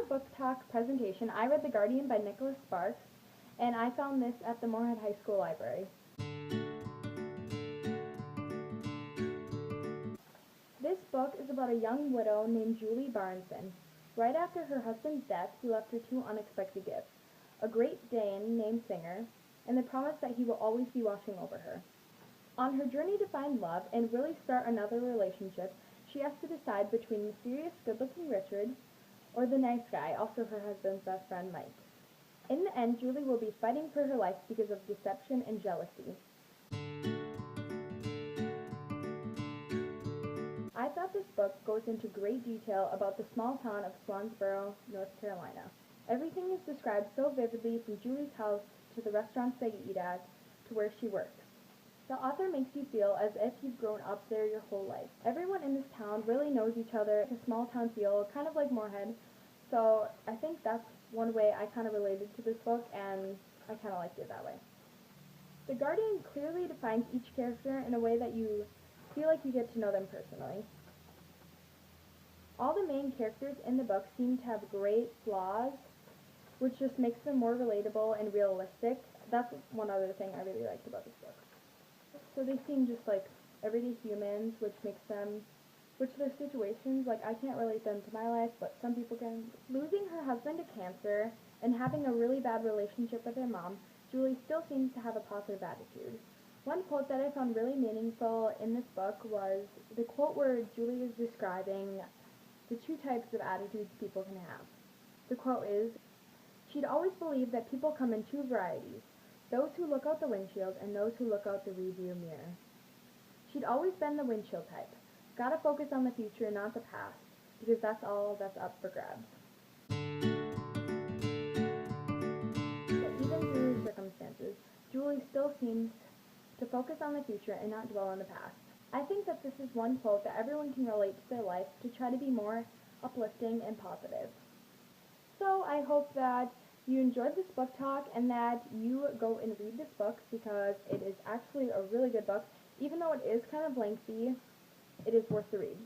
my book talk presentation, I read The Guardian by Nicholas Sparks, and I found this at the Moorhead High School Library. This book is about a young widow named Julie Barneson. Right after her husband's death, he left her two unexpected gifts, a Great Dane named Singer, and the promise that he will always be watching over her. On her journey to find love and really start another relationship, she has to decide between mysterious, good-looking Richard or the nice guy, also her husband's best friend Mike. In the end, Julie will be fighting for her life because of deception and jealousy. I thought this book goes into great detail about the small town of Swansboro, North Carolina. Everything is described so vividly, from Julie's house to the restaurants they eat at to where she works. The author makes you feel as if you've grown up there your whole life. Everyone in this town really knows each other. It's a small town feel, kind of like Moorhead. So I think that's one way I kind of related to this book, and I kind of liked it that way. The Guardian clearly defines each character in a way that you feel like you get to know them personally. All the main characters in the book seem to have great flaws, which just makes them more relatable and realistic. That's one other thing I really liked about this book. So they seem just like everyday humans, which their situations, like I can't relate them to my life, but some people can. Losing her husband to cancer and having a really bad relationship with her mom, Julie still seems to have a positive attitude. One quote that I found really meaningful in this book was the quote where Julie is describing the two types of attitudes people can have. The quote is, "She'd always believed that people come in two varieties, those who look out the windshield and those who look out the rearview mirror. She'd always been the windshield type. Gotta focus on the future, not the past, because that's all that's up for grabs." But even through her circumstances, Julie still seems to focus on the future and not dwell on the past. I think that this is one quote that everyone can relate to their life to try to be more uplifting and positive. So I hope that you enjoyed this book talk and that you go and read this book, because it is actually a really good book. Even though it is kind of lengthy, it is worth the read.